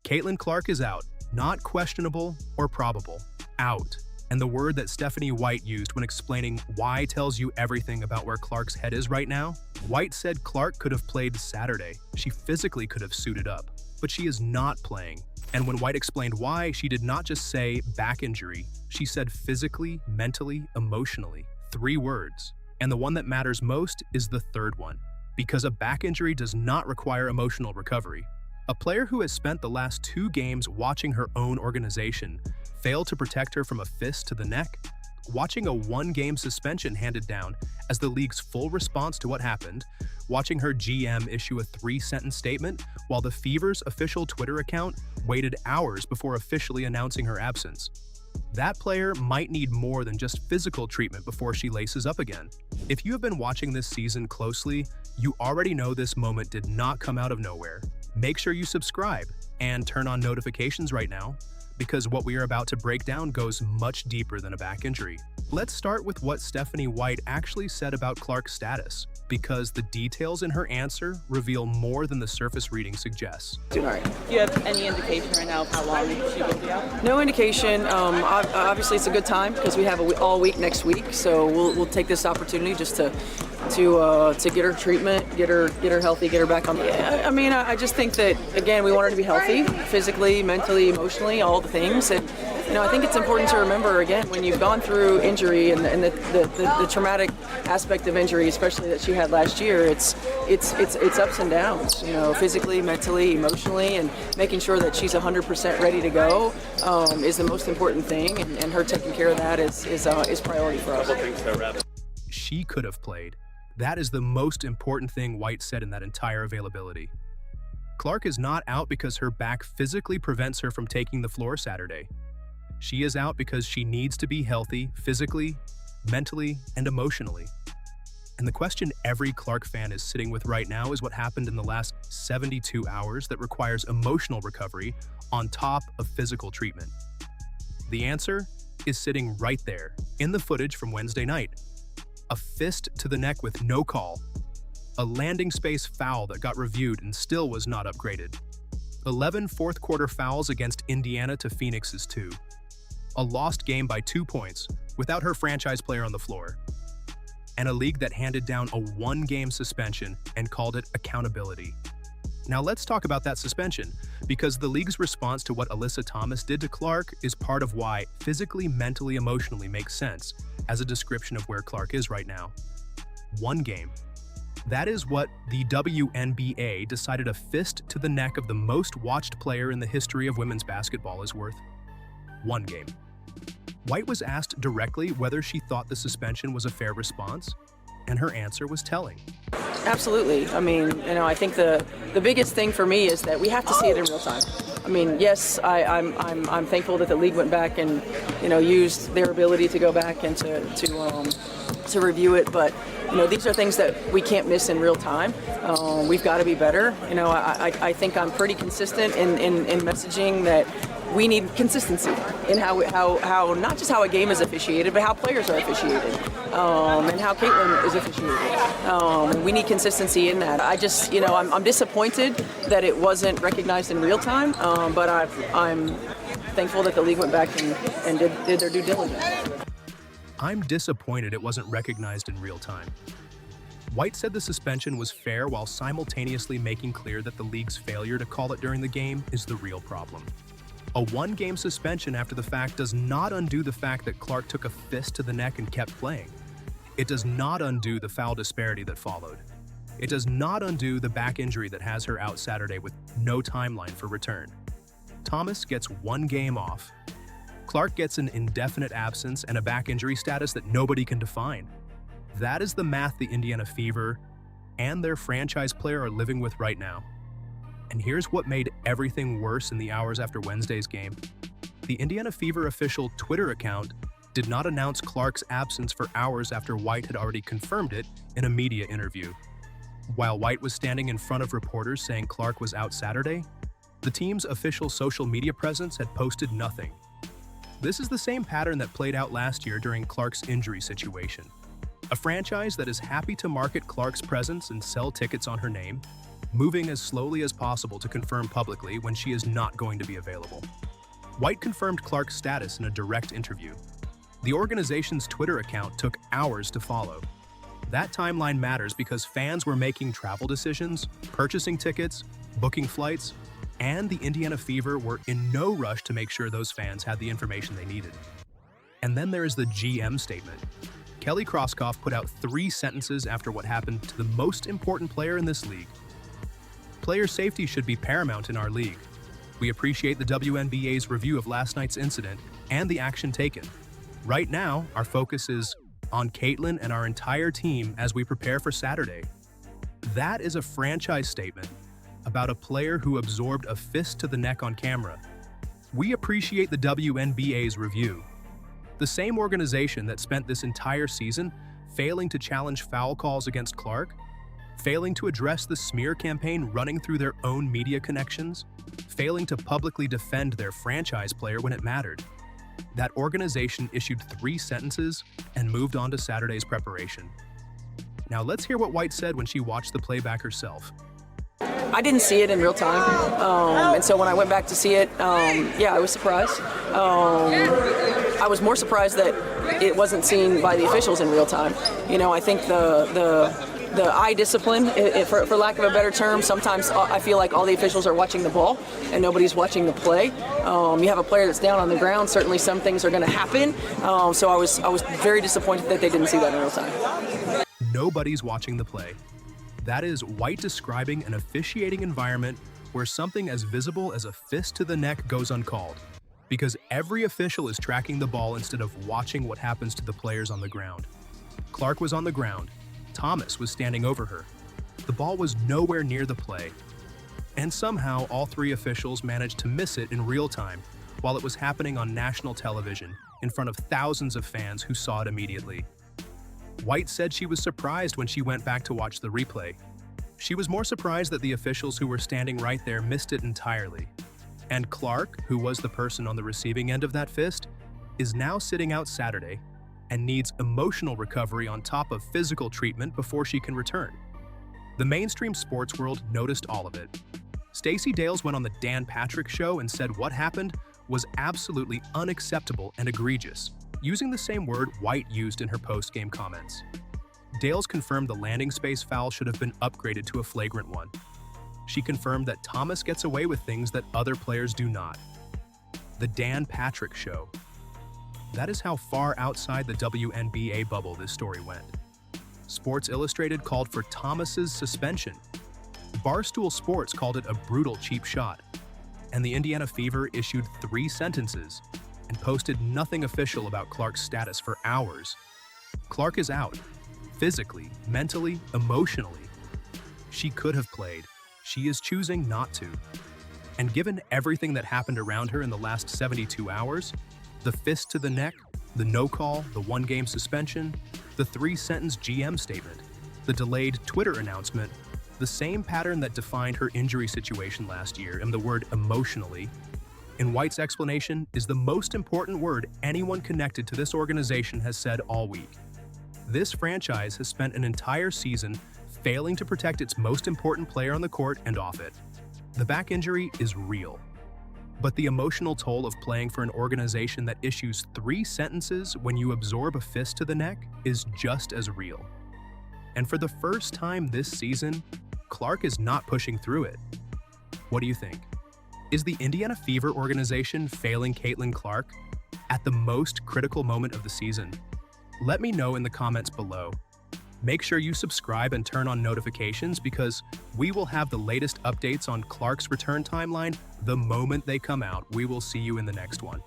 Caitlin Clark is out, not questionable or probable, out. And the word that Stephanie White used when explaining why tells you everything about where Clark's head is right now. White said Clark could have played Saturday. She physically could have suited up, but she is not playing. And when White explained why, she did not just say back injury. She said physically, mentally, emotionally. 3 words. And the one that matters most is the third one, because a back injury does not require emotional recovery. A player who has spent the last 2 games watching her own organization fail to protect her from a fist to the neck, watching a 1-game suspension handed down as the league's full response to what happened, watching her GM issue a 3-sentence statement while the Fever's official Twitter account waited hours before officially announcing her absence. That player might need more than just physical treatment before she laces up again. If you have been watching this season closely, you already know this moment did not come out of nowhere. Make sure you subscribe and turn on notifications right now, because what we are about to break down goes much deeper than a back injury. Let's start with what Stephanie White actually said about Clark's status, because the details in her answer reveal more than the surface reading suggests. All right. Do you have any indication right now of how long she will be out? No indication. Obviously, it's a good time because we have all week next week, so we'll take this opportunity just to get her treatment, get her healthy, get her back on. Yeah, I mean, I just think that again, we want her to be healthy, physically, mentally, emotionally, all the things. And I think it's important to remember again when you've gone through injury and the traumatic aspect of injury, especially that she had last year. It's ups and downs. Physically, mentally, emotionally, and making sure that she's 100% ready to go is the most important thing. And her taking care of that is priority for us. She could have played. That is the most important thing White said in that entire availability. Clark is not out because her back physically prevents her from taking the floor Saturday. She is out because she needs to be healthy physically, mentally, and emotionally. And the question every Clark fan is sitting with right now is what happened in the last 72 hours that requires emotional recovery on top of physical treatment. The answer is sitting right there in the footage from Wednesday night. A fist to the neck with no call. A landing space foul that got reviewed and still was not upgraded. 11 fourth-quarter fouls against Indiana to Phoenix's 2. A lost game by 2 points without her franchise player on the floor. And a league that handed down a 1-game suspension and called it accountability. Now let's talk about that suspension, because the league's response to what Alyssa Thomas did to Clark is part of why physically, mentally, emotionally makes sense as a description of where Clark is right now. 1 game. That is what the WNBA decided a fist to the neck of the most watched player in the history of women's basketball is worth. 1 game. White was asked directly whether she thought the suspension was a fair response, and her answer was telling. Absolutely. I mean, I think the biggest thing for me is that we have to see it in real time. I mean, yes, I'm thankful that the league went back and used their ability to go back and to review it, but these are things that we can't miss in real time. We've got to be better. I think I'm pretty consistent in messaging that we need consistency in how not just how a game is officiated, but how players are officiated, and how Caitlin is officiated. We need consistency in that. I just, I'm disappointed that it wasn't recognized in real time, but I'm thankful that the league went back and did their due diligence. I'm disappointed it wasn't recognized in real time. White said the suspension was fair while simultaneously making clear that the league's failure to call it during the game is the real problem. A 1-game suspension after the fact does not undo the fact that Clark took a fist to the neck and kept playing. It does not undo the foul disparity that followed. It does not undo the back injury that has her out Saturday with no timeline for return. Thomas gets 1 game off. Clark gets an indefinite absence and a back injury status that nobody can define. That is the math the Indiana Fever and their franchise player are living with right now. And here's what made everything worse in the hours after Wednesday's game. The Indiana Fever official Twitter account did not announce Clark's absence for hours after White had already confirmed it in a media interview. While White was standing in front of reporters saying Clark was out Saturday, the team's official social media presence had posted nothing. This is the same pattern that played out last year during Clark's injury situation. A franchise that is happy to market Clark's presence and sell tickets on her name, moving as slowly as possible to confirm publicly when she is not going to be available. White confirmed Clark's status in a direct interview. The organization's Twitter account took hours to follow. That timeline matters because fans were making travel decisions, purchasing tickets, booking flights, and the Indiana Fever were in no rush to make sure those fans had the information they needed. And then there is the GM statement. Kelly Krauskopf put out 3 sentences after what happened to the most important player in this league. Player safety should be paramount in our league. We appreciate the WNBA's review of last night's incident and the action taken. Right now, our focus is on Caitlin and our entire team as we prepare for Saturday. That is a franchise statement about a player who absorbed a fist to the neck on camera. We appreciate the WNBA's review. The same organization that spent this entire season failing to challenge foul calls against Clark, failing to address the smear campaign running through their own media connections, failing to publicly defend their franchise player when it mattered. That organization issued 3 sentences and moved on to Saturday's preparation. Now let's hear what White said when she watched the playback herself. I didn't see it in real time, and so when I went back to see it, I was surprised. I was more surprised that it wasn't seen by the officials in real time. I think the eye discipline, for lack of a better term, sometimes I feel like all the officials are watching the ball and nobody's watching the play. You have a player that's down on the ground, certainly some things are going to happen. So I was very disappointed that they didn't see that in real time. Nobody's watching the play. That is White describing an officiating environment where something as visible as a fist to the neck goes uncalled, because every official is tracking the ball instead of watching what happens to the players on the ground. Clark was on the ground. Thomas was standing over her. The ball was nowhere near the play. And somehow, all 3 officials managed to miss it in real time while it was happening on national television in front of thousands of fans who saw it immediately. White said she was surprised when she went back to watch the replay. She was more surprised that the officials who were standing right there missed it entirely. And Clark, who was the person on the receiving end of that fist, is now sitting out Saturday and needs emotional recovery on top of physical treatment before she can return. The mainstream sports world noticed all of it. Stacey Dales went on the Dan Patrick Show and said what happened was absolutely unacceptable and egregious, using the same word White used in her post-game comments. Dales confirmed the landing space foul should have been upgraded to a flagrant one. She confirmed that Thomas gets away with things that other players do not. The Dan Patrick Show. That is how far outside the WNBA bubble this story went. Sports Illustrated called for Thomas's suspension. Barstool Sports called it a brutal cheap shot. And the Indiana Fever issued 3 sentences and posted nothing official about Clark's status for hours. Clark is out, physically, mentally, emotionally. She could have played. She is choosing not to. And given everything that happened around her in the last 72 hours, the fist to the neck, the no call, the 1-game suspension, the 3-sentence GM statement, the delayed Twitter announcement, the same pattern that defined her injury situation last year, and the word emotionally, in White's explanation, is the most important word anyone connected to this organization has said all week. This franchise has spent an entire season failing to protect its most important player on the court and off it. The back injury is real. But the emotional toll of playing for an organization that issues 3 sentences when you absorb a fist to the neck is just as real. And for the first time this season, Clark is not pushing through it. What do you think? Is the Indiana Fever organization failing Caitlin Clark at the most critical moment of the season? Let me know in the comments below. Make sure you subscribe and turn on notifications because we will have the latest updates on Clark's return timeline the moment they come out. We will see you in the next one.